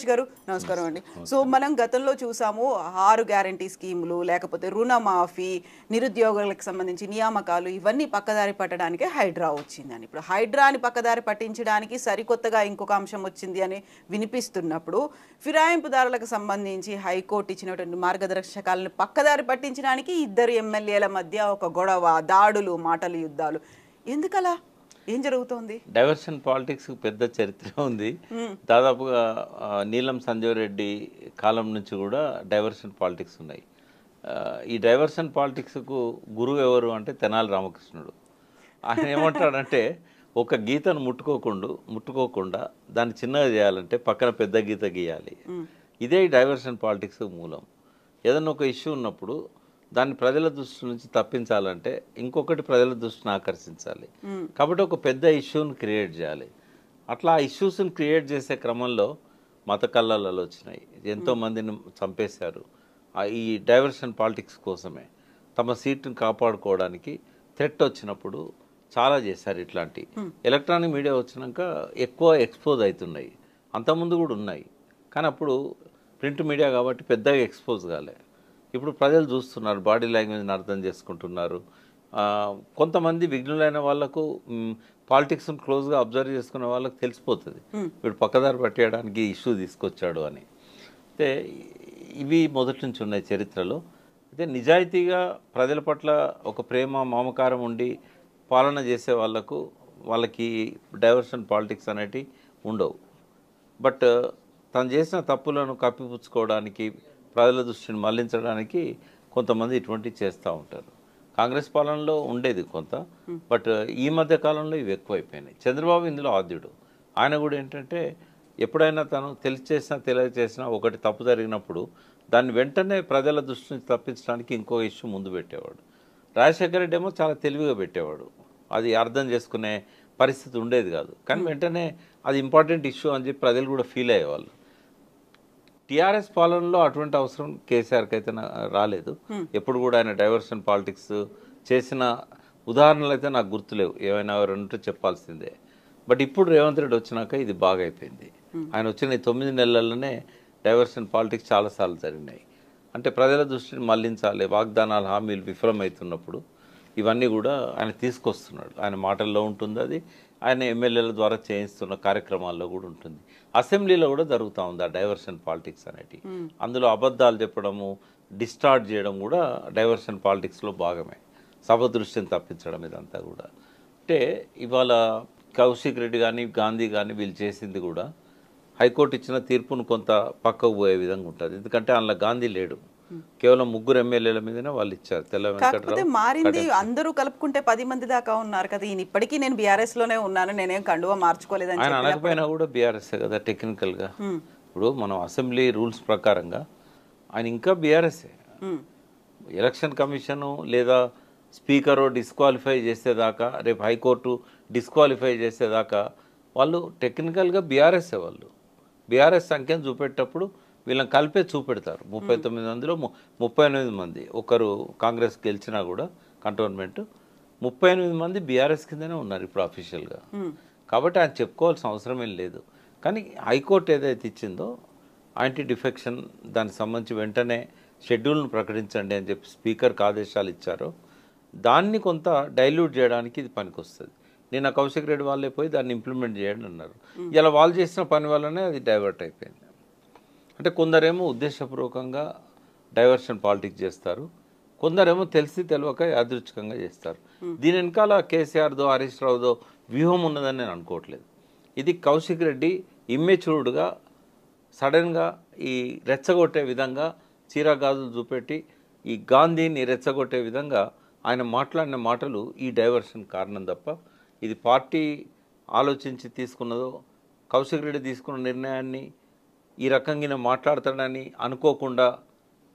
గారు నమస్కారం అండి. సో మనం గతంలో చూసాము 6 గ్యారంటీ స్కీములు లేకపోతే రుణమాఫీ, నిరుద్యోగులకు సంబంధించి నియామకాలు ఇవన్నీ పక్కదారి పట్టడానికి హైడ్రా వచ్చిందని. ఇప్పుడు హైడ్రాని పక్కదారి పట్టించడానికి సరికొత్తగా ఇంకొక అంశం వచ్చింది అని వినిపిస్తున్నప్పుడు ఫిరాయింపుదారులకు సంబంధించి హైకోర్టు ఇచ్చినటువంటి మార్గదర్శకాలను పక్కదారి పట్టించడానికి ఇద్దరు ఎమ్మెల్యేల మధ్య ఒక గొడవ, దాడులు, మాటల యుద్ధాలు. ఎందుకలా? ఏం జరుగుతోంది? డైవర్షన్ పాలిటిక్స్ పెద్ద చరిత్ర ఉంది. దాదాపుగా నీలం సంజయ్ రెడ్డి కాలం నుంచి కూడా డైవర్షన్ పాలిటిక్స్ ఉన్నాయి. ఈ డైవర్షన్ పాలిటిక్స్కు గురువు ఎవరు అంటే తెనాలి రామకృష్ణుడు. ఆయన ఏమంటాడంటే ఒక గీతను ముట్టుకోకుండా దాన్ని చిన్నగా చేయాలంటే పక్కన పెద్ద గీత గీయాలి. ఇదే డైవర్షన్ పాలిటిక్స్ మూలం. ఏదైనా ఒక ఇష్యూ ఉన్నప్పుడు దాన్ని ప్రజల దృష్టి నుంచి తప్పించాలంటే ఇంకొకటి ప్రజల దృష్టిని ఆకర్షించాలి. కాబట్టి ఒక పెద్ద ఇష్యూని క్రియేట్ చేయాలి. అట్లా ఆ ఇష్యూస్ని క్రియేట్ చేసే క్రమంలో మత కల్లాలు వచ్చినాయి, ఎంతోమందిని చంపేశారు. ఈ డైవర్షన్ పాలిటిక్స్ కోసమే తమ సీటుని కాపాడుకోవడానికి థ్రెట్ వచ్చినప్పుడు చాలా చేశారు. ఇట్లాంటి ఎలక్ట్రానిక్ మీడియా వచ్చినాక ఎక్కువ ఎక్స్పోజ్ అవుతున్నాయి. అంతకుముందు కూడా ఉన్నాయి, కానీ అప్పుడు ప్రింట్ మీడియా కాబట్టి పెద్దగా ఎక్స్పోజ్ కాలే. ఇప్పుడు ప్రజలు చూస్తున్నారు, బాడీ లాంగ్వేజ్ని అర్థం చేసుకుంటున్నారు. కొంతమంది విఘ్నులైన వాళ్ళకు పాలిటిక్స్ని క్లోజ్గా అబ్జర్వ్ చేసుకునే వాళ్ళకి తెలిసిపోతుంది వీడు పక్కదారి పట్టేయడానికి ఇష్యూ తీసుకొచ్చాడు అని. అయితే ఇవి మొదటి నుంచి ఉన్నాయి చరిత్రలో. అయితే నిజాయితీగా ప్రజల పట్ల ఒక ప్రేమ మమకారం ఉండి పాలన చేసే వాళ్ళకి డైవర్షన్ పాలిటిక్స్ అనేటివి ఉండవు. బట్ తను చేసిన తప్పులను కప్పిపుచ్చుకోవడానికి, ప్రజల దృష్టిని మళ్లించడానికి కొంతమంది ఇటువంటివి చేస్తూ ఉంటారు. కాంగ్రెస్ పాలనలో ఉండేది కొంత, బట్ ఈ మధ్య కాలంలో ఇవి ఎక్కువైపోయినాయి. చంద్రబాబు ఇందులో ఆద్యుడు. ఆయన కూడా ఏంటంటే ఎప్పుడైనా తను తెలియచేసినా ఒకటి తప్పు జరిగినప్పుడు దాన్ని వెంటనే ప్రజల దృష్టి నుంచి తప్పించడానికి ఇంకో ఇష్యూ ముందు పెట్టేవాడు. రాజశేఖర రెడ్డి ఏమో చాలా తెలివిగా పెట్టేవాడు, అది అర్థం చేసుకునే పరిస్థితి ఉండేది కాదు. కానీ వెంటనే అది ఇంపార్టెంట్ ఇష్యూ అని చెప్పి ప్రజలు కూడా ఫీల్ అయ్యేవాళ్ళు. టీఆర్ఎస్ పాలనలో అటువంటి అవసరం కేసీఆర్కి అయితే రాలేదు. ఎప్పుడు కూడా ఆయన డైవర్షన్ పాలిటిక్స్ చేసిన ఉదాహరణలు అయితే నాకు గుర్తులేవు. ఏమైనా రెండు చెప్పాల్సిందే. బట్ ఇప్పుడు రేవంత్ రెడ్డి వచ్చినాక ఇది బాగా అయిపోయింది. ఆయన వచ్చిన 9 నెలల్లోనే డైవర్షన్ పాలిటిక్స్ చాలాసార్లు జరిగినాయి. అంటే ప్రజల దృష్టిని మళ్లించాలి, వాగ్దానాలు హామీలు విఫలమవుతున్నప్పుడు ఇవన్నీ కూడా ఆయన తీసుకొస్తున్నాడు. ఆయన మాటల్లో ఉంటుంది, అది ఆయన ఎమ్మెల్యేల ద్వారా చేయిస్తున్న కార్యక్రమాల్లో కూడా ఉంటుంది. అసెంబ్లీలో కూడా జరుగుతూ ఉంది ఆ డైవర్షన్ పాలిటిక్స్ అనేటి. అందులో అబద్ధాలు చెప్పడము, డిస్టార్ట్ చేయడం కూడా డైవర్షన్ పాలిటిక్స్లో భాగమే. సభ దృష్టిని తప్పించడం ఇదంతా కూడా. అంటే ఇవాళ కౌశిక్ రెడ్డి కానీ గాంధీ కానీ వీళ్ళు చేసింది కూడా హైకోర్టు ఇచ్చిన తీర్పును కొంత పక్కకు పోయే విధంగా ఉంటుంది. ఎందుకంటే అందులో గాంధీ లేడు, కేవలం 3 ఎమ్మెల్యేల మీదనే వాళ్ళు ఇచ్చారు. తెల్ల వెంకటరావు మారింది, అందరూ కలుపుకుంటే 10 మంది దాకా ఉన్నారు కదా. ఈయన ఇప్పటికీ నేను బీఆర్ఎస్ లోనే ఉన్నాను, నేనేం కండువా మార్చుకోలేదని ఆయన అనకపోయినా కూడా బీఆర్ఎస్ కదా టెక్నికల్గా. ఇప్పుడు మనం అసెంబ్లీ రూల్స్ ప్రకారంగా ఆయన ఇంకా బీఆర్ఎస్ఏ. ఎలక్షన్ కమిషను లేదా స్పీకరు డిస్క్వాలిఫై చేసేదాకా, రేపు హైకోర్టు డిస్క్వాలిఫై చేసేదాకా వాళ్ళు టెక్నికల్గా బీఆర్ఎస్ఏ. వాళ్ళు బీఆర్ఎస్ సంఖ్యను చూపెట్టేటప్పుడు వీళ్ళని కలిపే చూపెడతారు. 39 మందిలో 38 మంది, ఒకరు కాంగ్రెస్ గెలిచినా కూడా కంటోన్మెంట్ 38 మంది బీఆర్ఎస్ కిందనే ఉన్నారు ఇప్పుడు అఫీషియల్గా. కాబట్టి ఆయన చెప్పుకోవాల్సిన అవసరం ఏం లేదు. కానీ హైకోర్టు ఏదైతే ఇచ్చిందో యాంటీ డిఫెక్షన్ దానికి సంబంధించి వెంటనే షెడ్యూల్ను ప్రకటించండి అని చెప్పి స్పీకర్కి ఆదేశాలు ఇచ్చారో దాన్ని కొంత డైల్యూట్ చేయడానికి ఇది పనికొస్తుంది. నిన్న కౌశిక్ రెడ్డి వాళ్ళే పోయి దాన్ని ఇంప్లిమెంట్ చేయండి అన్నారు. ఇలా వాళ్ళు చేసిన పని వల్లనే అది డైవర్ట్ అయిపోయింది. అంటే కొందరేమో ఉద్దేశపూర్వకంగా డైవర్షన్ పాలిటిక్స్ చేస్తారు, కొందరేమో తెలిసి తెలియక యాదృచ్ఛికంగా చేస్తారు. దీని వెనకాల కేసీఆర్దో హరీష్ రావుదో వ్యూహం ఉన్నదని నేను అనుకోవట్లేదు. ఇది కౌశిక్ రెడ్డి ఇమ్మెచ్యూర్డ్గా సడన్గా ఈ రెచ్చగొట్టే విధంగా చీరగాజులు చూపెట్టి ఈ గాంధీని రెచ్చగొట్టే విధంగా ఆయన మాట్లాడిన మాటలు ఈ డైవర్షన్ కారణం తప్ప ఇది పార్టీ ఆలోచించి తీసుకున్నదో, కౌశిక్ రెడ్డి తీసుకున్న నిర్ణయాన్ని ఈ రకంగా మాట్లాడతాడని అనుకోకుండా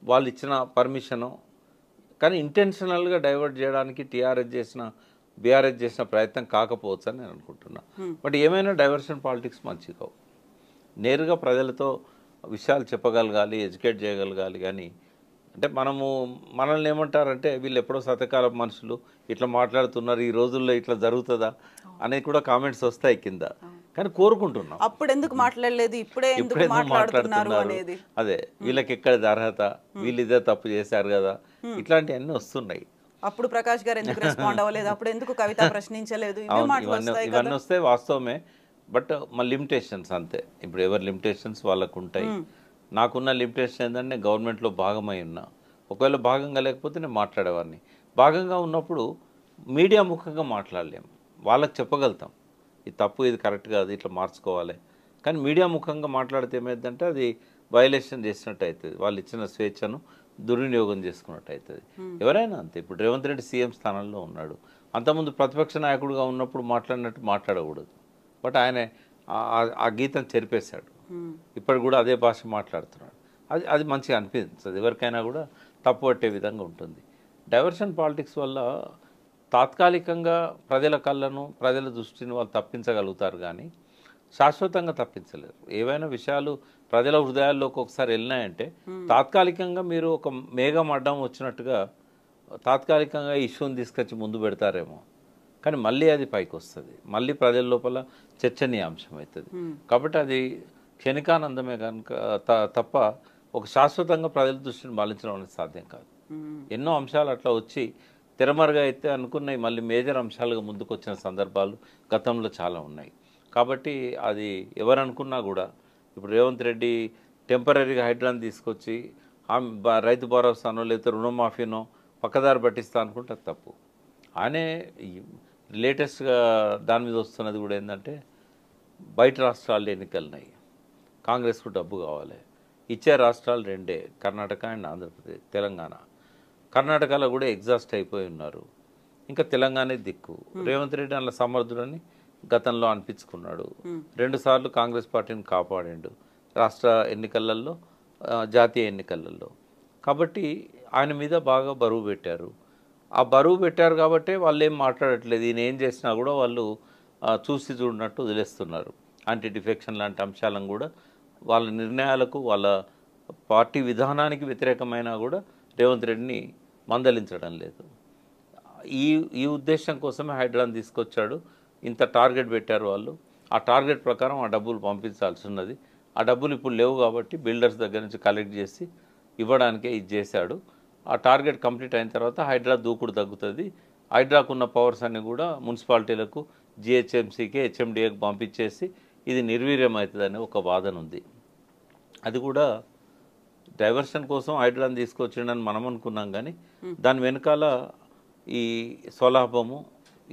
వాళ్ళు ఇచ్చిన పర్మిషను, కానీ ఇంటెన్షనల్గా డైవర్ట్ చేయడానికి బీఆర్ఎస్ చేసిన ప్రయత్నం కాకపోవచ్చు అని నేను అనుకుంటున్నా. బట్ ఏమైనా డైవర్షన్ పాలిటిక్స్ మంచిది కావు. నేరుగా ప్రజలతో విషయాలు చెప్పగలగాలి, ఎడ్యుకేట్ చేయగలగాలి. కానీ అంటే మనల్ని ఏమంటారంటే వీళ్ళు ఎప్పుడో శతకాల మనుషులు ఇట్లా మాట్లాడుతున్నారు, ఈ రోజుల్లో ఇట్లా జరుగుతుందా అనేది కూడా కామెంట్స్ వస్తాయి కింద. కానీ కోరుకుంటున్నాం. అప్పుడు ఎందుకు మాట్లాడలేదు, ఇప్పుడే ఎందుకు ఇప్పుడెందుకు మాట్లాడుతున్నారు మాట్లాడుతున్నారు అనేది. అదే వీళ్ళకి ఎక్కడ అర్హత, వీళ్ళు ఇదే తప్పు చేశారు కదా, ఇట్లాంటివన్నీ వస్తున్నాయి. అప్పుడు ప్రకాష్ గారు ఎందుకు రెస్పాండ్ అవ్వలేదు, అప్పుడు ఎందుకు కవిత ప్రశ్నించలేదు, ఇవే అవును, మాటలు వస్తాయి ఇవన్నీ కదా. వస్తే వాస్తవమే. బట్ మా లిమిటేషన్స్ అంతే. ఇప్పుడు ఎవరి లిమిటేషన్స్ వాళ్ళకు ఉంటాయి. నాకున్న లిమిటేషన్ ఏంటంటే గవర్నమెంట్లో భాగమై ఉన్నా. ఒకవేళ భాగంగా లేకపోతే నేను మాట్లాడేవాడిని. భాగంగా ఉన్నప్పుడు మీడియా ముఖంగా మాట్లాడలేము. వాళ్ళకి చెప్పగలుగుతాం ఇది తప్పు, ఇది కరెక్ట్ కాదు, ఇట్లా మార్చుకోవాలి. కానీ మీడియా ముఖంగా మాట్లాడితే ఏమైందంటే అది వయలేషన్ చేసినట్టు అవుతుంది. వాళ్ళు ఇచ్చిన స్వేచ్ఛను దుర్వినియోగం చేసుకున్నట్టు అవుతుంది. ఎవరైనా అంతే. ఇప్పుడు రేవంత్ రెడ్డి సీఎం స్థానంలో ఉన్నాడు. అంతకుముందు ప్రతిపక్ష నాయకుడిగా ఉన్నప్పుడు మాట్లాడినట్టు మాట్లాడకూడదు. బట్ ఆయన ఆ గీతం చెరిపేశాడు. ఇప్పటికి కూడా అదే భాష మాట్లాడుతున్నాడు. అది మంచిగా అనిపిస్తుంది. ఎవరికైనా కూడా తప్పు పట్టే విధంగా ఉంటుంది. డైవర్షన్ పాలిటిక్స్ వల్ల తాత్కాలికంగా ప్రజల కళ్ళను, ప్రజల దృష్టిని వాళ్ళు తప్పించగలుగుతారు కానీ శాశ్వతంగా తప్పించలేరు. ఏవైనా విషయాలు ప్రజల హృదయాల్లోకి ఒకసారి వెళ్ళినాయంటే తాత్కాలికంగా మీరు ఒక మేఘం అడ్డం వచ్చినట్టుగా తాత్కాలికంగా ఇష్యూని తీసుకొచ్చి ముందు పెడతారేమో, కానీ మళ్ళీ అది పైకి వస్తుంది. మళ్ళీ ప్రజల లోపల చర్చనీయాంశం అవుతుంది. కాబట్టి అది క్షణికానందమే కనుక తప్ప ఒక శాశ్వతంగా ప్రజల దృష్టిని మళ్లించడం అనేది సాధ్యం కాదు. ఎన్నో అంశాలు అట్లా వచ్చి తెరమరుగా అయితే అనుకున్నవి మళ్ళీ మేజర్ అంశాలుగా ముందుకు వచ్చిన సందర్భాలు గతంలో చాలా ఉన్నాయి. కాబట్టి అది ఎవరు అనుకున్నా కూడా ఇప్పుడు రేవంత్ రెడ్డి టెంపరీగా హైడ్రాన్ తీసుకొచ్చి రైతు భరోసానో లేకపోతే రుణమాఫీనో పక్కదారి పట్టిస్తా అనుకుంటే అది తప్పు. ఆయనే లేటెస్ట్గా దాని మీద వస్తున్నది కూడా ఏంటంటే బయట రాష్ట్రాల్లో ఎన్నికలున్నాయి, కాంగ్రెస్కు డబ్బు కావాలి. ఇచ్చే రాష్ట్రాలు రెండే, కర్ణాటక అండ్ ఆంధ్రప్రదేశ్, తెలంగాణ. కర్ణాటకలో కూడా ఎగ్జాస్ట్ అయిపోయి ఉన్నారు. ఇంకా తెలంగాణ దిక్కు. రేవంత్ రెడ్డి అలా సమర్థుడని గతంలో అనిపించుకున్నాడు. 2 సార్లు కాంగ్రెస్ పార్టీని కాపాడిండు రాష్ట్ర ఎన్నికలలో, జాతీయ ఎన్నికలలో. కాబట్టి ఆయన మీద బాగా బరువు పెట్టారు. ఆ బరువు పెట్టారు కాబట్టి వాళ్ళు ఏం మాట్లాడట్లేదు. ఈయన ఏం చేసినా కూడా వాళ్ళు చూసి చూడనట్టు వదిలేస్తున్నారు. యాంటీ డిఫెక్షన్ లాంటి అంశాలను కూడా వాళ్ళ నిర్ణయాలకు, వాళ్ళ పార్టీ విధానానికి వ్యతిరేకమైనా కూడా రేవంత్ రెడ్డిని మందలించడం లేదు. ఈ ఉద్దేశం కోసమే హైడ్రాన్ తీసుకొచ్చాడు. ఇంత టార్గెట్ పెట్టారు వాళ్ళు. ఆ టార్గెట్ ప్రకారం ఆ డబ్బులు పంపించాల్సి ఉన్నది. ఆ డబ్బులు ఇప్పుడు లేవు కాబట్టి బిల్డర్స్ దగ్గర నుంచి కలెక్ట్ చేసి ఇవ్వడానికే ఇది చేశాడు. ఆ టార్గెట్ కంప్లీట్ అయిన తర్వాత హైడ్రా దూకుడు తగ్గుతుంది. హైడ్రాకున్న పవర్స్ అన్ని కూడా మున్సిపాలిటీలకు, జిహెచ్ఎంసీకి, హెచ్ఎండిఏకి పంపించేసి ఇది నిర్వీర్యం అవుతుందనే ఒక వాదన ఉంది. అది కూడా డైవర్షన్ కోసం హైడ్రాన్ తీసుకొచ్చిండని మనం అనుకున్నాం, కానీ దాని వెనకాల ఈ స్వలాభము,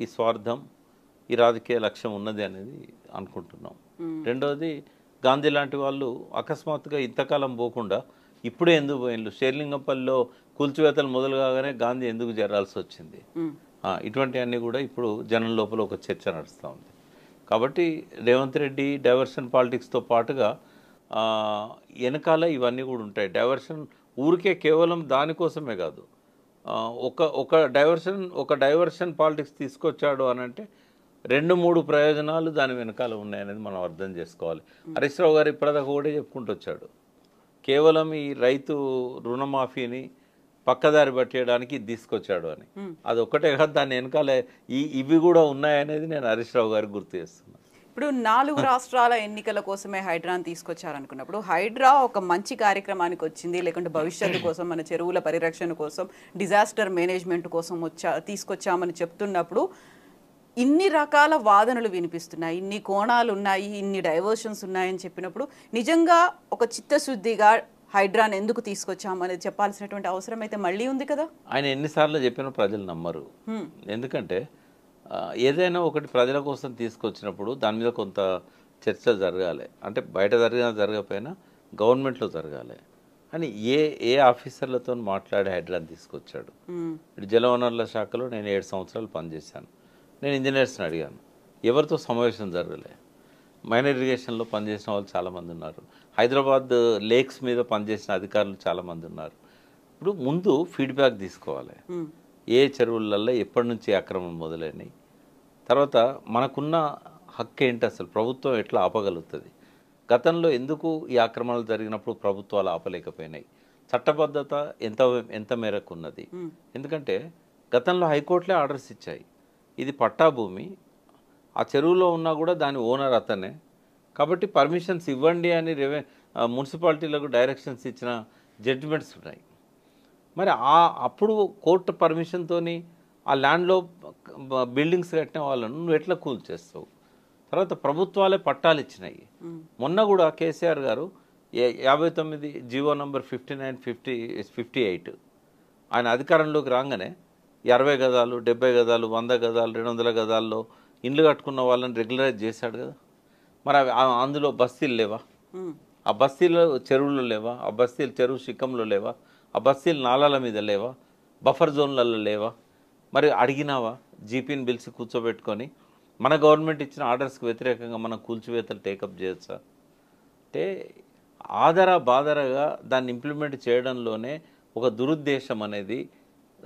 ఈ స్వార్థం, ఈ రాజకీయ లక్ష్యం ఉన్నది అనేది అనుకుంటున్నాం. రెండోది, గాంధీ లాంటి వాళ్ళు అకస్మాత్తుగా ఇంతకాలం పోకుండా ఇప్పుడే ఎందుకు పోయిండ్రు? షేర్లింగంపల్లిలో కూల్చివేతలు మొదలు కాగానే గాంధీ ఎందుకు చేరాల్సి వచ్చింది? ఇటువంటివన్నీ కూడా ఇప్పుడు జనం లోపల ఒక చర్చ నడుస్తూ ఉంది. కాబట్టి రేవంత్ రెడ్డి డైవర్షన్ పాలిటిక్స్తో పాటుగా వెనకాల ఇవన్నీ కూడా ఉంటాయి. డైవర్షన్ ఊరికే కేవలం దానికోసమే కాదు. ఒక డైవర్షన్ పాలిటిక్స్ తీసుకొచ్చాడు అని అంటే 2-3 ప్రయోజనాలు దాని వెనకాల ఉన్నాయనేది మనం అర్థం చేసుకోవాలి. హరీష్ రావు గారు ఇప్పటిదాకా కూడా చెప్పుకుంటూ వచ్చాడు, కేవలం ఈ రైతు రుణమాఫీని పక్కదారి పట్టేయడానికి తీసుకొచ్చాడు అని. అది ఒక్కటే కాదు, దాని వెనకాల ఇవి కూడా ఉన్నాయనేది నేను హరీష్ రావు గారికి గుర్తు చేస్తున్నాను. ఇప్పుడు 4 రాష్ట్రాల ఎన్నికల కోసమే హైడ్రాని తీసుకొచ్చారనుకున్నప్పుడు హైడ్రా ఒక మంచి కార్యక్రమానికి వచ్చింది, లేకుంటే భవిష్యత్తు కోసం, మన చెరువుల పరిరక్షణ కోసం, డిజాస్టర్ మేనేజ్మెంట్ కోసం తీసుకొచ్చామని చెప్తున్నప్పుడు ఇన్ని రకాల వాదనలు వినిపిస్తున్నాయి, ఇన్ని కోణాలు ఉన్నాయి, ఇన్ని డైవర్షన్స్ ఉన్నాయని చెప్పినప్పుడు నిజంగా ఒక చిత్తశుద్ధిగా హైడ్రాని ఎందుకు తీసుకొచ్చామనేది చెప్పాల్సినటువంటి అవసరం అయితే మళ్ళీ ఉంది కదా. ఆయన ఎన్నిసార్లు చెప్పినా ప్రజలు నమ్మరు. ఎందుకంటే ఏదైనా ఒకటి ప్రజల కోసం తీసుకొచ్చినప్పుడు దాని మీద కొంత చర్చ జరగాలి. అంటే బయట జరగకపోయినా గవర్నమెంట్లో జరగాలి అని ఏ ఆఫీసర్లతో మాట్లాడి హైడ్రాని తీసుకొచ్చాడు. ఇప్పుడు జలవనరుల శాఖలో నేను 7 సంవత్సరాలు పనిచేశాను. నేను ఇంజనీర్స్ని అడిగాను, ఎవరితో సమావేశం జరగలే. మైనర్ ఇరిగేషన్లో పనిచేసిన వాళ్ళు చాలామంది ఉన్నారు. హైదరాబాద్ లేక్స్ మీద పనిచేసిన అధికారులు చాలామంది ఉన్నారు. ఇప్పుడు ముందు ఫీడ్బ్యాక్ తీసుకోవాలి. ఏ చెరువులలో ఎప్పటి నుంచి అక్రమం మొదలైనవి, తర్వాత మనకున్న హక్కు ఏంటి, అసలు ప్రభుత్వం ఎట్లా ఆపగలుగుతుంది, గతంలో ఎందుకు ఈ ఆక్రమణలు జరిగినప్పుడు ప్రభుత్వాలు ఆపలేకపోయినాయి, చట్టబద్ధత ఎంత మేరకు ఉన్నది. ఎందుకంటే గతంలో హైకోర్టులే ఆర్డర్స్ ఇచ్చాయి, ఇది పట్టా భూమి, ఆ చెరువులో ఉన్నా కూడా దాని ఓనర్ అతనే. కాబట్టి పర్మిషన్స్ ఇవ్వండి అని మున్సిపాలిటీలకు డైరెక్షన్స్ ఇచ్చిన జడ్జిమెంట్స్ ఉన్నాయి. మరి అప్పుడు కోర్టు పర్మిషన్తోని ఆ ల్యాండ్లో బిల్డింగ్స్ కట్టిన వాళ్ళను నువ్వు ఎట్లా కూల్ చేస్తావు? తర్వాత ప్రభుత్వాలే పట్టాలు ఇచ్చినాయి. మొన్న కూడా కేసీఆర్ గారు 59 జీవో నంబర్ 59/58 ఆయన అధికారంలోకి రాగానే 60 గజాలు 70 గజాలు 100 గజాలు 200 గజాల్లో ఇండ్లు కట్టుకున్న వాళ్ళని రెగ్యులరైజ్ చేశాడు కదా. మరి అందులో బస్తీలు లేవా? ఆ బస్తీలో చెరువులు లేవా? ఆ బస్తీలు చెరువు శిఖంలో లేవా? ఆ బస్తీలు నాలాల మీద లేవా? బఫర్ జోన్లలో లేవా? మరి అడిగినావా? జీపీని పిలిచి కూర్చోబెట్టుకొని మన గవర్నమెంట్ ఇచ్చిన ఆర్డర్స్కి వ్యతిరేకంగా మనం కూల్చివేతలు టేకప్ చేయొచ్చా? అంటే ఆధార బాధరగా దాన్ని ఇంప్లిమెంట్ చేయడంలోనే ఒక దురుద్దేశం అనేది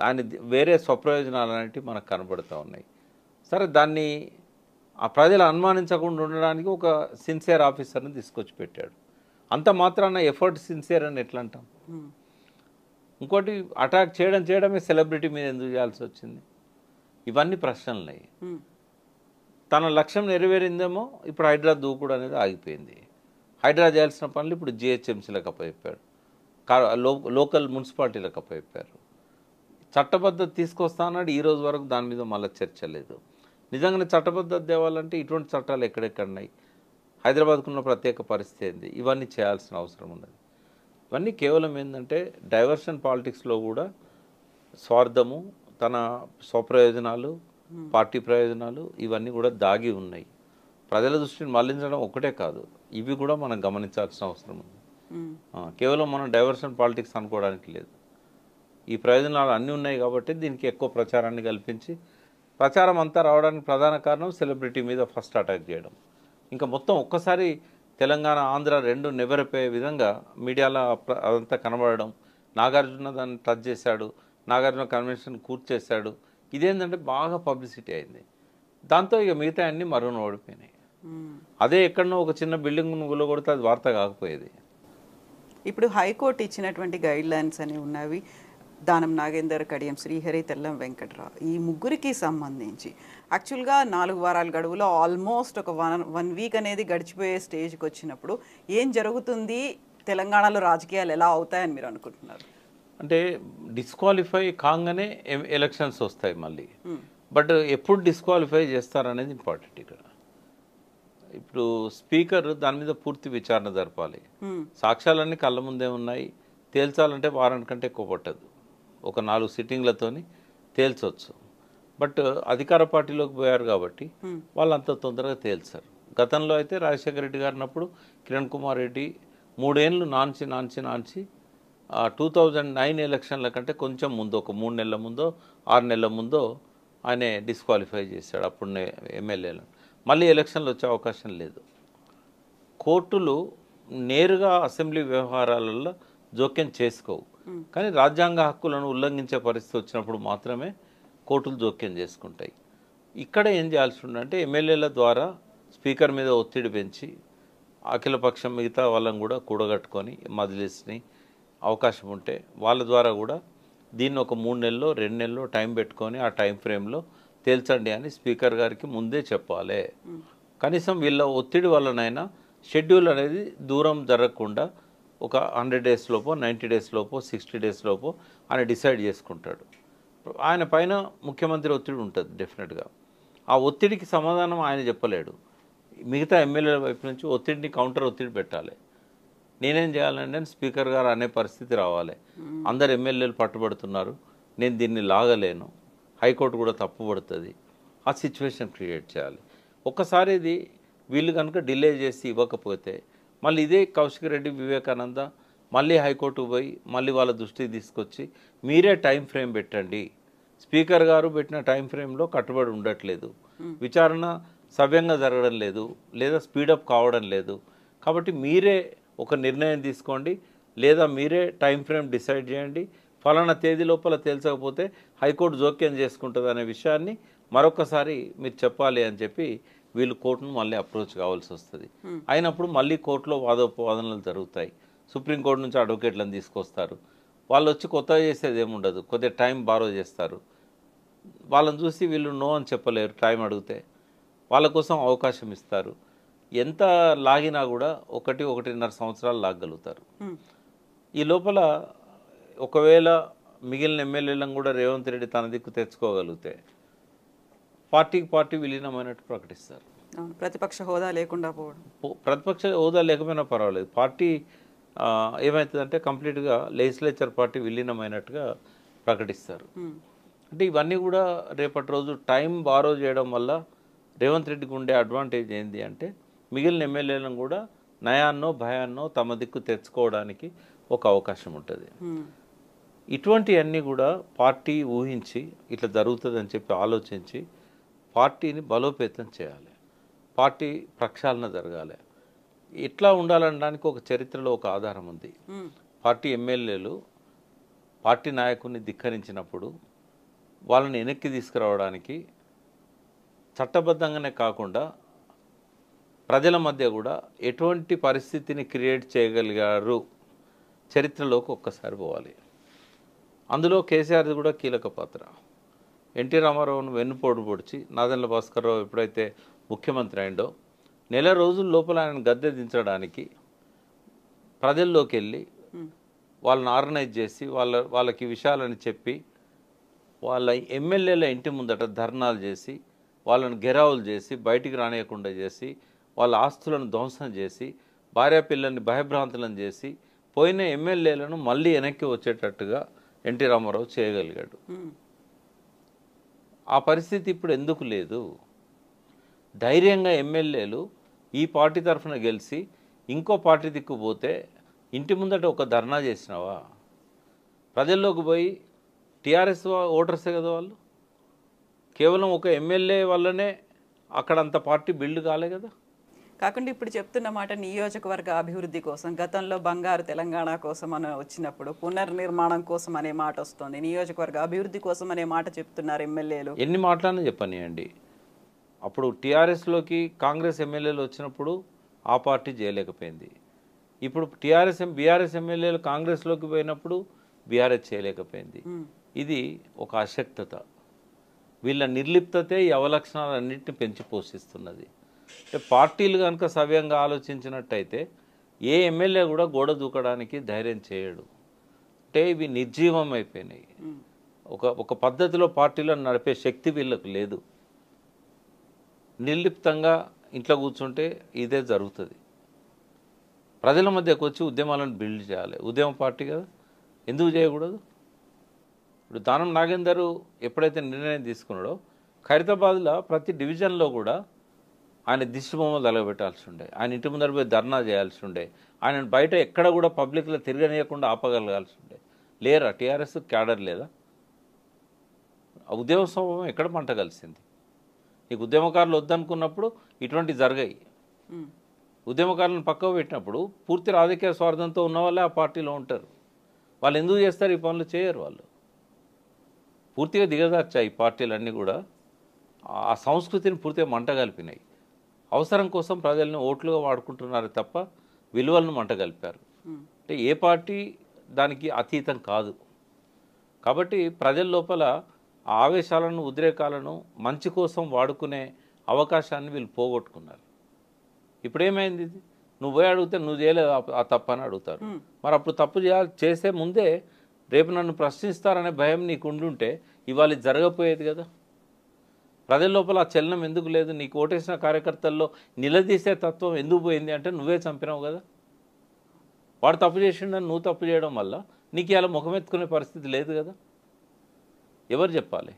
దాని వేరే స్వప్రయోజనాలు అనేవి మనకు కనబడుతూ ఉన్నాయి. సరే, దాన్ని ఆ ప్రజలు అనుమానించకుండా ఉండడానికి ఒక సిన్సియర్ ఆఫీసర్ని తీసుకొచ్చి పెట్టాడు. అంత మాత్రాన ఎఫర్ట్ సిన్సియర్ అని ఎట్లా అంటాం? ఇంకోటి అటాక్ చేయడమే సెలబ్రిటీ మీద ఎందుకు చేయాల్సి వచ్చింది? ఇవన్నీ ప్రశ్నలున్నాయి. తన లక్ష్యం నెరవేరిందేమో, ఇప్పుడు హైడ్రా దూకుడు అనేది ఆగిపోయింది. హైడ్రా చేయాల్సిన పనులు ఇప్పుడు జిహెచ్ఎంసీలకు అప్పచెప్పాడు, లోకల్ మున్సిపాలిటీలకు అప్పచెప్పారు. చట్టబద్ధత తీసుకొస్తా అన్నాడు, ఈ రోజు వరకు దాని మీద మళ్ళీ చర్చ లేదు. నిజంగానే చట్టబద్ధత తేవాలంటే ఇటువంటి చట్టాలు ఎక్కడెక్కడున్నాయి? హైదరాబాద్కున్న ప్రత్యేక పరిస్థితి ఏంది? ఇవన్నీ చేయాల్సిన అవసరం ఉన్నది. ఇవన్నీ కేవలం ఏంటంటే డైవర్షన్ పాలిటిక్స్లో కూడా స్వార్థము, తన స్వప్రయోజనాలు, పార్టీ ప్రయోజనాలు ఇవన్నీ కూడా దాగి ఉన్నాయి. ప్రజల దృష్టిని మళ్లించడం ఒకటే కాదు, ఇవి కూడా మనం గమనించాల్సిన అవసరం ఉంది. కేవలం మనం డైవర్షన్ పాలిటిక్స్ అనుకోవడానికి లేదు. ఈ ప్రయోజనాలు అన్నీ ఉన్నాయి కాబట్టి దీనికి ఎక్కువ ప్రచారాన్ని కల్పించి, ప్రచారం అంతా రావడానికి ప్రధాన కారణం సెలబ్రిటీ మీద ఫస్ట్ అటాక్ చేయడం. ఇంకా మొత్తం ఒక్కసారి తెలంగాణ ఆంధ్ర రెండు నెవరిపోయే విధంగా మీడియాలో అదంతా కనబడడం, నాగార్జున దాన్ని టచ్ చేశాడు, నాగార్జున కన్వెన్షన్ కూర్చేశాడు. ఇదేంటంటే బాగా పబ్లిసిటీ అయింది. దాంతో ఇక మిగతా అన్నీ మరుగున ఓడిపోయినాయి. అదే ఎక్కడనో ఒక చిన్న బిల్డింగ్ గుల్లగొడితే అది వార్త కాకపోయేది. ఇప్పుడు హైకోర్టు ఇచ్చినటువంటి గైడ్ లైన్స్ అని ఉన్నవి. దానం నాగేందర్, కడియం శ్రీహరి, తెల్లం వెంకట్రావు ఈ ముగ్గురికి సంబంధించి యాక్చువల్గా 4 వారాల గడువులో ఆల్మోస్ట్ ఒక వన్ వీక్ అనేది గడిచిపోయే స్టేజ్కి వచ్చినప్పుడు ఏం జరుగుతుంది, తెలంగాణలో రాజకీయాలు ఎలా అవుతాయని మీరు అనుకుంటున్నారు? అంటే డిస్క్వాలిఫై కాగానే ఎలక్షన్స్ వస్తాయి మళ్ళీ. బట్ ఎప్పుడు డిస్క్వాలిఫై చేస్తారనేది ఇంపార్టెంట్ ఇక్కడ. ఇప్పుడు స్పీకర్ దాని మీద పూర్తి విచారణ జరపాలి. సాక్ష్యాలన్నీ కళ్ళ ముందే ఉన్నాయి. తేల్చాలంటే వారానికి కంటే ఎక్కువ పట్టదు. ఒక 4 సిట్టింగ్లతోని తేల్చవచ్చు. బట్ అధికార పార్టీలోకి పోయారు కాబట్టి వాళ్ళు అంత తొందరగా తేల్చారు. గతంలో అయితే రాజశేఖర రెడ్డి గారినప్పుడు కిరణ్ కుమార్ రెడ్డి 3 ఏళ్ళు నాంచి 2009 ఎలక్షన్ల కంటే కొంచెం ముందు, ఒక 3 నెలల ముందో 6 నెలల ముందో ఆయన డిస్క్వాలిఫై చేశాడు అప్పుడు ఎమ్మెల్యేలను. మళ్ళీ ఎలక్షన్లు వచ్చే అవకాశం లేదు. కోర్టులు నేరుగా అసెంబ్లీ వ్యవహారాలలో జోక్యం చేసుకోవు, కానీ రాజ్యాంగ హక్కులను ఉల్లంఘించే పరిస్థితి వచ్చినప్పుడు మాత్రమే కోర్టులు జోక్యం చేసుకుంటాయి. ఇక్కడ ఏం చేయాల్సి ఉందంటే ఎమ్మెల్యేల ద్వారా స్పీకర్ మీద ఒత్తిడి పెంచి అఖిలపక్షం మిగతా వాళ్ళని కూడా కూడగట్టుకొని మజ్లిస్ని అవకాశం ఉంటే వాళ్ళ ద్వారా కూడా దీన్ని ఒక 3 నెలల్లో 2 నెలల్లో టైం పెట్టుకొని ఆ టైం ఫ్రేమ్లో తేల్చండి అని స్పీకర్ గారికి ముందే చెప్పాలి. కనీసం వీళ్ళ ఒత్తిడి వల్లనైనా షెడ్యూల్ అనేది దూరం జరగకుండా ఒక 100 డేస్ లోపో 90 డేస్ లోపో 60 డేస్ లోపో ఆయన డిసైడ్ చేసుకుంటాడు. ఆయన పైన ముఖ్యమంత్రి ఒత్తిడి ఉంటుంది డెఫినెట్గా. ఆ ఒత్తిడికి సమాధానం ఆయన చెప్పలేడు. మిగతా ఎమ్మెల్యేల వైపు నుంచి ఒత్తిడిని కౌంటర్ ఒత్తిడి పెట్టాలి. నేనేం చేయాలంటే స్పీకర్ గారు అనే పరిస్థితి రావాలి. అందరు ఎమ్మెల్యేలు పట్టుబడుతున్నారు, నేను దీన్ని లాగలేను, హైకోర్టు కూడా తప్పుపడుతుంది, ఆ సిచ్యువేషన్ క్రియేట్ చేయాలి. ఒక్కసారి ఇది వీళ్ళు కనుక డిలే చేసి ఇవ్వకపోతే మళ్ళీ ఇదే కౌశిక్ రెడ్డి, వివేకానంద మళ్ళీ హైకోర్టుకు పోయి మళ్ళీ వాళ్ళ దృష్టికి తీసుకొచ్చి మీరే టైం ఫ్రేమ్ పెట్టండి, స్పీకర్ గారు పెట్టిన టైం ఫ్రేమ్లో కట్టుబడి ఉండట్లేదు, విచారణ సవ్యంగా జరగడం లేదు, లేదా స్పీడప్ కావడం లేదు, కాబట్టి మీరే ఒక నిర్ణయం తీసుకోండి, లేదా మీరే టైం ఫ్రేమ్ డిసైడ్ చేయండి, ఫలానా తేదీ లోపల తేల్చకపోతే హైకోర్టు జోక్యం చేసుకుంటుంది అనే విషయాన్ని మరొకసారి మీరు చెప్పాలి అని చెప్పి వీళ్ళు కోర్టును మళ్ళీ అప్రోచ్ కావాల్సి వస్తుంది. అయినప్పుడు మళ్ళీ కోర్టులో వాదోపవాదనలు జరుగుతాయి. సుప్రీంకోర్టు నుంచి అడ్వకేట్లను తీసుకొస్తారు. వాళ్ళు వచ్చి కొత్తగా చేసేది ఏముండదు, కొద్దిగా టైం బారో చేస్తారు. వాళ్ళని చూసి వీళ్ళు నో అని చెప్పలేరు టైం అడిగితే. వాళ్ళ కోసం అవకాశం ఇస్తారు. ఎంత లాగినా కూడా 1-1.5 సంవత్సరాలు లాగగలుగుతారు. ఈ లోపల ఒకవేళ మిగిలిన ఎమ్మెల్యేలను కూడా రేవంత్ రెడ్డి తన దిక్కు తెచ్చుకోగలిగితే పార్టీకి పార్టీ విలీనమైనట్టు ప్రకటిస్తారు. ప్రతిపక్ష హోదా లేకుండా పోవడం, ప్రతిపక్ష హోదా లేకపోయినా పర్వాలేదు, పార్టీ ఏమవుతుందంటే కంప్లీట్గా లెజిస్లేచర్ పార్టీ విలీనమైనట్టుగా ప్రకటిస్తారు. అంటే ఇవన్నీ కూడా రేపటి రోజు టైం బారో చేయడం వల్ల రేవంత్ రెడ్డికి ఉండే అడ్వాంటేజ్ ఏంటి అంటే మిగిలిన ఎమ్మెల్యేలను కూడా నయాన్నో భయాన్నో తమ దిక్కు తెచ్చుకోవడానికి ఒక అవకాశం ఉంటుంది. ఇటువంటివన్నీ కూడా పార్టీ ఊహించి ఇట్లా జరుగుతుందని చెప్పి ఆలోచించి పార్టీని బలోపేతం చేయాలి, పార్టీ ప్రక్షాళన జరగాలి. ఎట్లా ఉండాలనడానికి ఒక చరిత్రలో ఒక ఆధారం ఉంది. పార్టీ ఎమ్మెల్యేలు పార్టీ నాయకుడిని ధిక్కరించినప్పుడు వాళ్ళని వెనక్కి తీసుకురావడానికి చట్టబద్ధంగానే కాకుండా ప్రజల మధ్య కూడా ఎటువంటి పరిస్థితిని క్రియేట్ చేయగలిగారు చరిత్రలోకి ఒక్కసారి పోవాలి. అందులో కేసీఆర్ది కూడా కీలక పాత్ర. ఎన్టీ రామారావును వెన్నుపోటు పొడిచి నాదెండ్ల భాస్కర్రావు ఎప్పుడైతే ముఖ్యమంత్రి అయిందో నెల రోజుల లోపల ఆయన గద్దె దించడానికి ప్రజల్లోకి వెళ్ళి వాళ్ళని ఆర్గనైజ్ చేసి వాళ్ళకి విషయాలని చెప్పి వాళ్ళ ఎమ్మెల్యేల ఇంటి ముందట ధర్నాలు చేసి వాళ్ళని గెరావులు చేసి బయటికి రానియకుండా చేసి వాళ్ళ ఆస్తులను ధ్వంసం చేసి భార్య పిల్లల్ని భయభ్రాంతులను చేసి పోయిన ఎమ్మెల్యేలను మళ్ళీ వెనక్కి వచ్చేటట్టుగా ఎన్టీ రామారావు చేయగలిగాడు. ఆ పరిస్థితి ఇప్పుడు ఎందుకు లేదు? ధైర్యంగా ఎమ్మెల్యేలు ఈ పార్టీ తరఫున గెలిచి ఇంకో పార్టీ దిక్కుపోతే ఇంటి ముందట ఒక ధర్నా చేసినావా? ప్రజల్లోకి పోయి టీఆర్ఎస్ ఓటర్సే కదా వాళ్ళు, కేవలం ఒక ఎమ్మెల్యే వల్లనే అక్కడ అంత పార్టీ బిల్డ్ కాలే కదా. కాకుండా ఇప్పుడు చెప్తున్న మాట నియోజకవర్గ అభివృద్ధి కోసం, గతంలో బంగారు తెలంగాణ కోసం అని వచ్చినప్పుడు పునర్నిర్మాణం కోసం అనే మాట వస్తుంది, నియోజకవర్గ అభివృద్ధి కోసం అనే మాట చెప్తున్నారు ఎమ్మెల్యేలు. ఎన్ని మాటలన్నా చెప్పనియండి. అప్పుడు టీఆర్ఎస్లోకి కాంగ్రెస్ ఎమ్మెల్యేలు వచ్చినప్పుడు ఆ పార్టీ చేయలేకపోయింది. ఇప్పుడు బీఆర్ఎస్ ఎమ్మెల్యేలు కాంగ్రెస్లోకి పోయినప్పుడు బీఆర్ఎస్ చేయలేకపోయింది. ఇది ఒక అశక్తత. వీళ్ళ నిర్లిప్తతే ఈ అవలక్షణాలన్నింటినీ పెంచి పోషిస్తున్నది. పార్టీలు కనుక సవ్యంగా ఆలోచించినట్టయితే ఏ ఎమ్మెల్యే కూడా గోడ దూకడానికి ధైర్యం చేయడు. అంటే ఇవి నిర్జీవం అయిపోయినాయి. ఒక పద్ధతిలో పార్టీలను నడిపే శక్తి వీళ్ళకు లేదు. నిర్లిప్తంగా ఇంట్లో కూర్చుంటే ఇదే జరుగుతుంది. ప్రజల మధ్యకు వచ్చి ఉద్యమాలను బిల్డ్ చేయాలి. ఉద్యమ పార్టీ కదా, ఎందుకు చేయకూడదు? ఇప్పుడు దానం నాగేందర్ ఎప్పుడైతే నిర్ణయం తీసుకున్నాడో ఖైరతాబాద్లో ప్రతి డివిజన్లో కూడా ఆయన దిష్టిబొమ్మలు తలగబెట్టాల్సి ఉండే, ఆయన ఇంటి ముందర పోయి ధర్నా చేయాల్సి ఉండే, ఆయన బయట ఎక్కడ కూడా పబ్లిక్లో తిరగనీయకుండా ఆపగలగాల్సి ఉండే. లేరా టీఆర్ఎస్ క్యాడర్ లేదా? ఉద్యమ స్వభావం ఎక్కడ మంట కలిసింది? నీకు ఉద్యమకారులు వద్దనుకున్నప్పుడు ఇటువంటి జరిగాయి. ఉద్యమకారులను పక్కకు పెట్టినప్పుడు పూర్తి రాజకీయ స్వార్థంతో ఉన్న వాళ్ళే ఆ పార్టీలో ఉంటారు. వాళ్ళు ఎందుకు చేస్తారు ఈ పనులు? చేయరు. వాళ్ళు పూర్తిగా దిగజార్చాయి ఈ పార్టీలన్నీ కూడా. ఆ సంస్కృతిని పూర్తిగా మంట కలిపినాయి. అవసరం కోసం ప్రజల్ని ఓట్లుగా వాడుకుంటున్నారు తప్ప విలువలను మంట కలిపారు. అంటే ఏ పార్టీ దానికి అతీతం కాదు. కాబట్టి ప్రజల లోపల ఆవేశాలను ఉద్రేకాలను మంచి కోసం వాడుకునే అవకాశాన్ని వీళ్ళు పోగొట్టుకున్నారు. ఇప్పుడు ఏమైంది? నువ్వు పోయి అడిగితే నువ్వు చేయలేదు ఆ తప్పు అని అడుగుతారు. మరి అప్పుడు తప్పు చేసే ముందే రేపు నన్ను ప్రశ్నిస్తారనే భయం నీకు ఉండుంటే ఇవాళ ఇది జరగపోయేది కదా. ప్రజల లోపల ఆ చలనం ఎందుకు లేదు? నీకు ఓటేసిన కార్యకర్తల్లో నిలదీసే తత్వం ఎందుకు పోయింది అంటే నువ్వే చంపినావు కదా. వాడు తప్పు చేసిండని నువ్వు తప్పు చేయడం వల్ల నీకు ఇలా ముఖమెత్తుకునే పరిస్థితి లేదు కదా. ఎవరు చెప్పాలి?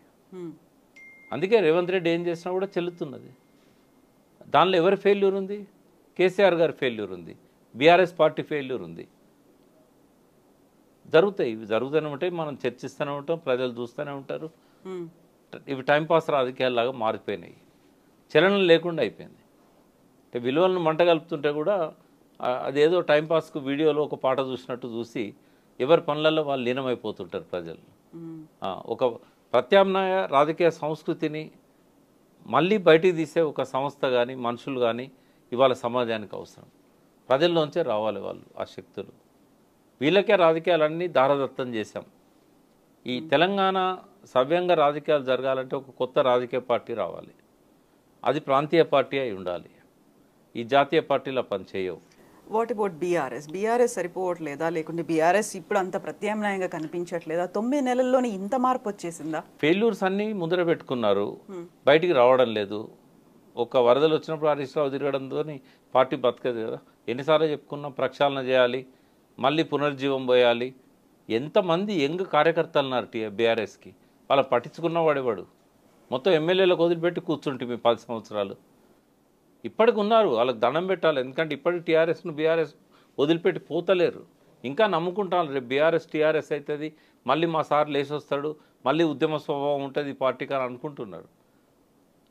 అందుకే రేవంత్ రెడ్డి ఏం చేసినా కూడా చెల్లుతున్నది. దానిలో ఎవరి ఫెయిల్యూర్ ఉంది? కేసీఆర్ గారి ఫెయిల్యూర్ ఉంది, బీఆర్ఎస్ పార్టీ ఫెయిల్యూర్ ఉంది. జరుగుతాయి, ఇవి జరుగుతూనే ఉంటాయి. మనం చర్చిస్తూనే ఉంటాం, ప్రజలు చూస్తూనే ఉంటారు. ఇవి టైంపాస్ రాజకీయాల్లాగా మారిపోయినాయి, చలనం లేకుండా అయిపోయింది. అంటే విలువలను మంట కలుపుతుంటే కూడా అదేదో టైంపాస్కు వీడియోలో ఒక పాట చూసినట్టు చూసి ఎవరి పనులలో వాళ్ళు లీనమైపోతుంటారు ప్రజలు. ఒక ప్రత్యామ్నాయ రాజకీయ సంస్కృతిని మళ్ళీ బయటికి తీసే ఒక సంస్థ కానీ మనుషులు కానీ ఇవాళ సమాజానికి అవసరం. ప్రజల్లోంచే రావాలి వాళ్ళు, ఆ శక్తులు. వీళ్ళకే రాజకీయాలన్నీ దారదత్తం చేశాం. ఈ తెలంగాణ సవ్యంగా రాజకీయాలు జరగాలంటే ఒక కొత్త రాజకీయ పార్టీ రావాలి. అది ప్రాంతీయ పార్టీ అయి ఉండాలి. ఈ జాతీయ పార్టీల పనిచేయవు. వాట్ అబౌట్ బీఆర్ఎస్ సరిపోవట్లేదా, లేకుంటే బీఆర్ఎస్ ఇప్పుడు అంత ప్రత్యామ్నాయంగా కనిపించట్లేదా? 9 నెలల్లోనే ఇంత మార్పు వచ్చేసిందా? ఫెయిల్యూర్స్ అన్నీ ముందర పెట్టుకున్నారు, బయటికి రావడం లేదు. ఒక వరదలు వచ్చినప్పుడు హరీష్ రావు తిరగడంతో పార్టీ బతకదు కదా. ఎన్నిసార్లు చెప్పుకున్నాం, ప్రక్షాళన చేయాలి, మళ్ళీ పునర్జీవం పోయాలి. ఎంతమంది యంగ్ కార్యకర్తలు ఉన్నారు బీఆర్ఎస్కి, వాళ్ళు పట్టించుకున్న వాడేవాడు. మొత్తం ఎమ్మెల్యేలకు వదిలిపెట్టి కూర్చుంటే మీ 10 సంవత్సరాలు ఇప్పటికి ఉన్నారు, వాళ్ళకి దండం పెట్టాలి. ఎందుకంటే ఇప్పటికి టీఆర్ఎస్ను బీఆర్ఎస్ వదిలిపెట్టి పోతలేరు, ఇంకా నమ్ముకుంటాను. రేపు బీఆర్ఎస్ టీఆర్ఎస్ అవుతుంది, మళ్ళీ మా సార్ లేచి వస్తాడు, మళ్ళీ ఉద్యమ స్వభావం ఉంటుంది పార్టీకి అని అనుకుంటున్నారు.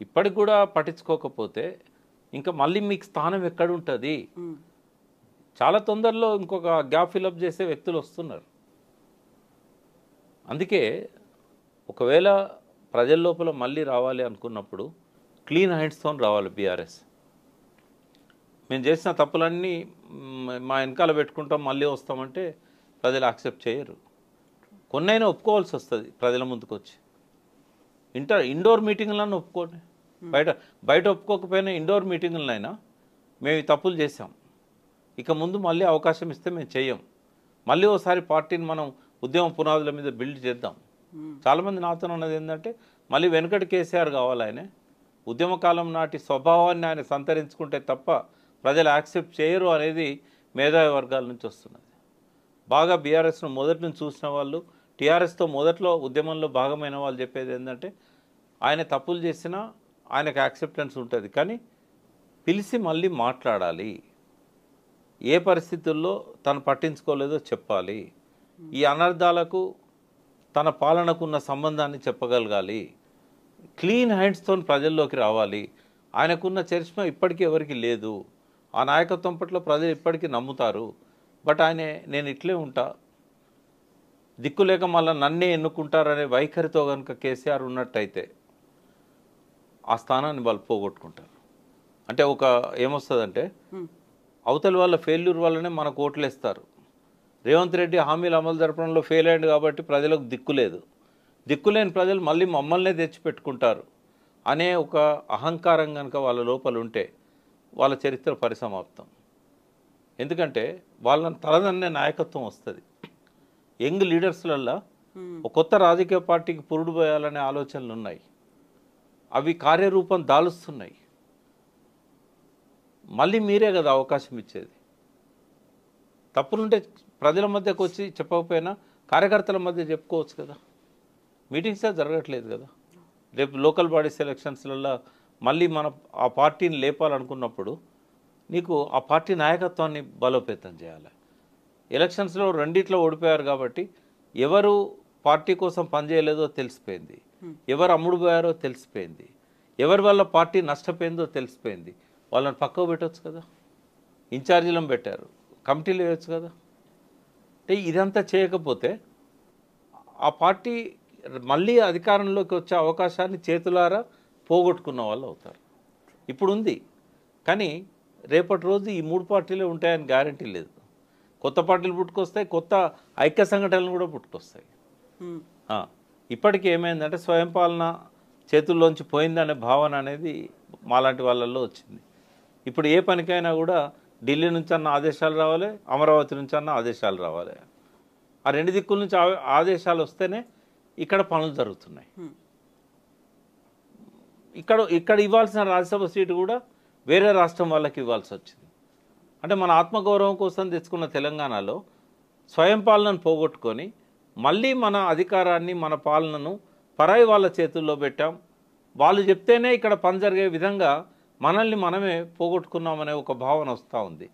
ఇప్పటికి కూడా పట్టించుకోకపోతే ఇంకా మళ్ళీ మీకు స్థానం ఎక్కడ ఉంటుంది? చాలా తొందరలో ఇంకొక గ్యాప్ ఫిలప్ చేసే వ్యక్తులు వస్తున్నారు. అందుకే ఒకవేళ ప్రజల లోపల మళ్ళీ రావాలి అనుకున్నప్పుడు క్లీన్ హ్యాండ్స్తో రావాలి బీఆర్ఎస్. మేము చేసిన తప్పులన్నీ మా వెనకాల పెట్టుకుంటాం మళ్ళీ వస్తామంటే ప్రజలు యాక్సెప్ట్ చేయరు. కొన్నైనా ఒప్పుకోవాల్సి వస్తుంది ప్రజల ముందుకు వచ్చి. ఇండోర్ మీటింగ్లను ఒప్పుకోండి, బయట ఒప్పుకోకపోయినా ఇండోర్ మీటింగులనైనా మేము ఈ తప్పులు చేసాం, ఇక ముందు మళ్ళీ అవకాశం ఇస్తే మేము చెయ్యం, మళ్ళీ ఒకసారి పార్టీని మనం ఉద్యమ పునాదుల మీద బిల్డ్ చేద్దాం. చాలామంది నాతో ఉన్నది ఏంటంటే మళ్ళీ వెనుకటి కేసీఆర్ కావాలి, ఆయన ఉద్యమకాలం నాటి స్వభావాన్ని ఆయన సంతరించుకుంటే తప్ప ప్రజలు యాక్సెప్ట్ చేయరు అనేది మేధావి వర్గాల నుంచి వస్తున్నది. బాగా బీఆర్ఎస్ను మొదటి నుంచి చూసిన వాళ్ళు, టీఆర్ఎస్తో మొదట్లో ఉద్యమంలో భాగమైన వాళ్ళు చెప్పేది ఏంటంటే ఆయన తప్పులు చేసినా ఆయనకు యాక్సెప్టెన్స్ ఉంటుంది, కానీ పిలిచి మళ్ళీ మాట్లాడాలి, ఏ పరిస్థితుల్లో తను పట్టించుకోలేదో చెప్పాలి, ఈ అనర్థాలకు తన పాలనకున్న సంబంధాన్ని చెప్పగలగాలి, క్లీన్ హ్యాండ్స్తో ప్రజల్లోకి రావాలి. ఆయనకున్న చరిష్మా ఇప్పటికీ ఎవరికి లేదు, ఆ నాయకత్వం పట్ల ప్రజలు ఇప్పటికీ నమ్ముతారు. బట్ నేను ఇట్లే ఉంటా, దిక్కు లేక మళ్ళీ నన్నే ఎన్నుకుంటారనే వైఖరితో కనుక కేసీఆర్ ఉన్నట్టయితే ఆ స్థానాన్ని వాళ్ళు పోగొట్టుకుంటారు. అంటే ఏమొస్తుందంటే అవతల వాళ్ళ ఫెయిల్యూర్ వల్లనే మనకు ఓట్లేస్తారు. రేవంత్ రెడ్డి హామీలు అమలు జరపడంలో ఫెయిల్ అయ్యింది కాబట్టి ప్రజలకు దిక్కులేదు, దిక్కులేని ప్రజలు మళ్ళీ మమ్మల్నే తెచ్చిపెట్టుకుంటారు అనే ఒక అహంకారం కనుక వాళ్ళ లోపల ఉంటే వాళ్ళ చరిత్ర పరిసమాప్తం. ఎందుకంటే వాళ్ళని తలదన్నే నాయకత్వం వస్తుంది. యంగ్ లీడర్స్లల్లో ఒక కొత్త రాజకీయ పార్టీకి పురుడు పోయాలనే ఆలోచనలు ఉన్నాయి, అవి కార్యరూపం దాలుస్తున్నాయి. మళ్ళీ మీరే కదా అవకాశం ఇచ్చేది. తప్పులుంటే ప్రజల మధ్యకు వచ్చి చెప్పకపోయినా కార్యకర్తల మధ్య చెప్పుకోవచ్చు కదా. మీటింగ్సే జరగట్లేదు కదా. రేపు లోకల్ బాడీస్ ఎలక్షన్స్లలో మళ్ళీ ఆ పార్టీని లేపాలనుకున్నప్పుడు నీకు ఆ పార్టీ నాయకత్వాన్ని బలోపేతం చేయాలి. ఎలక్షన్స్లో రెండిట్లో ఓడిపోయారు కాబట్టి ఎవరు పార్టీ కోసం పనిచేయలేదో తెలిసిపోయింది, ఎవరు అమ్ముడు పోయారో తెలిసిపోయింది, ఎవరి వల్ల పార్టీ నష్టపోయిందో తెలిసిపోయింది. వాళ్ళని పక్కకు పెట్టవచ్చు కదా, ఇన్ఛార్జీలను పెట్టారు, కమిటీలు వేయచ్చు కదా. అంటే ఇదంతా చేయకపోతే ఆ పార్టీ మళ్ళీ అధికారంలోకి వచ్చే అవకాశాన్ని చేతులారా పోగొట్టుకున్న వాళ్ళు అవుతారు. ఇప్పుడు ఉంది, కానీ రేపటి రోజు ఈ 3 పార్టీలే ఉంటాయని గ్యారంటీ లేదు. కొత్త పార్టీలు పుట్టుకొస్తాయి, కొత్త ఐక్య సంఘటనలు కూడా పుట్టుకొస్తాయి. ఇప్పటికీ ఏమైందంటే స్వయం పాలన చేతుల్లోంచి పోయిందనే భావన అనేది మాలాంటి వాళ్ళల్లో వచ్చింది. ఇప్పుడు ఏ పనికైనా కూడా ఢిల్లీ నుంచి అన్న ఆదేశాలు రావాలి, అమరావతి నుంచి అన్న ఆదేశాలు రావాలి. ఆ 2 దిక్కుల నుంచి ఆదేశాలు వస్తేనే ఇక్కడ పనులు జరుగుతున్నాయి. ఇక్కడ ఇవ్వాల్సిన రాజ్యసభ సీటు కూడా వేరే రాష్ట్రం వాళ్ళకి ఇవ్వాల్సి వచ్చింది. అంటే మన ఆత్మగౌరవం కోసం తెచ్చుకున్న తెలంగాణలో స్వయం పాలనను పోగొట్టుకొని మళ్ళీ మన అధికారాన్ని, మన పాలనను పరాయి వాళ్ళ చేతుల్లో పెట్టాం. వాళ్ళు చెప్తేనే ఇక్కడ పని జరిగే విధంగా మనల్ని మనమే పోగొట్టుకున్నామనే ఒక భావన వస్తూ ఉంది.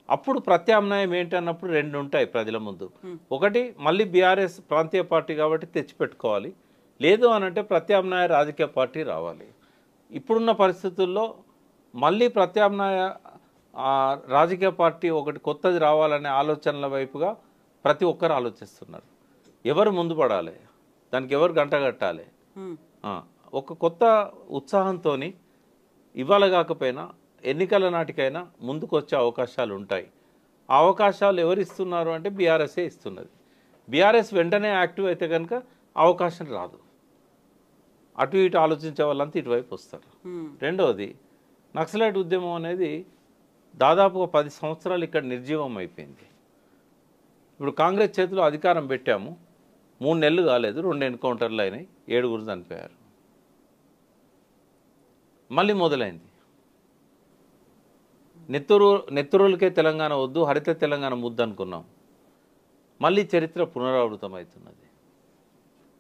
అప్పుడు ప్రత్యామ్నాయం ఏంటన్నప్పుడు 2 ఉంటాయి ప్రజల ముందు. ఒకటి, మళ్ళీ బీఆర్ఎస్ ప్రాంతీయ పార్టీ కాబట్టి తెచ్చిపెట్టుకోవాలి, లేదు అనంటే ప్రత్యామ్నాయ రాజకీయ పార్టీ రావాలి. ఇప్పుడున్న పరిస్థితుల్లో మళ్ళీ ప్రత్యామ్నాయ రాజకీయ పార్టీ ఒకటి కొత్తది రావాలనే ఆలోచనల వైపుగా ప్రతి ఒక్కరు ఆలోచిస్తున్నారు. ఎవరు ముందు పడాలి, దానికి ఎవరు గంట కట్టాలి, ఒక కొత్త ఉత్సాహంతో ఇవాళ కాకపోయినా ఎన్నికల నాటికైనా ముందుకు వచ్చే అవకాశాలు ఉంటాయి. ఆ అవకాశాలు ఎవరు ఇస్తున్నారు అంటే బీఆర్ఎస్ఏ ఇస్తున్నది. బీఆర్ఎస్ వెంటనే యాక్టివ్ అయితే కనుక అవకాశం రాదు. అటు ఇటు ఆలోచించే వాళ్ళంతా ఇటువైపు వస్తారు. రెండవది నక్సలైట్ ఉద్యమం అనేది దాదాపుగా 10 సంవత్సరాలు ఇక్కడ నిర్జీవం అయిపోయింది. ఇప్పుడు కాంగ్రెస్ చేతిలో అధికారం పెట్టాము, 3 నెలలు కాలేదు, 2 ఎన్కౌంటర్లు అయినాయి, 7 చనిపోయారు. మళ్ళీ మొదలైంది. నెత్తురులకే తెలంగాణ వద్దు, హరిత తెలంగాణ ముద్దు అనుకున్నాం, మళ్ళీ చరిత్ర పునరావృతం అవుతున్నది.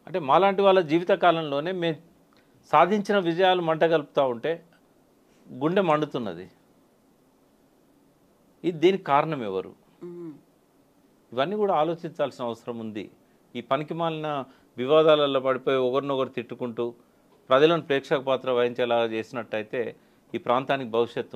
అంటే మాలాంటి వాళ్ళ జీవితకాలంలోనే మేము సాధించిన విజయాలు మంట కలుపుతూ ఉంటే గుండె మండుతున్నది. దీనికి కారణం ఎవరు? ఇవన్నీ కూడా ఆలోచించాల్సిన అవసరం ఉంది. ఈ పనికిమాలిన వివాదాలలో పడిపోయి ఒకరినొకరు తిట్టుకుంటూ ప్రజలను ప్రేక్షక పాత్ర వహించేలాగా చేసినట్టయితే ఈ ప్రాంతానికి భవిష్యత్తు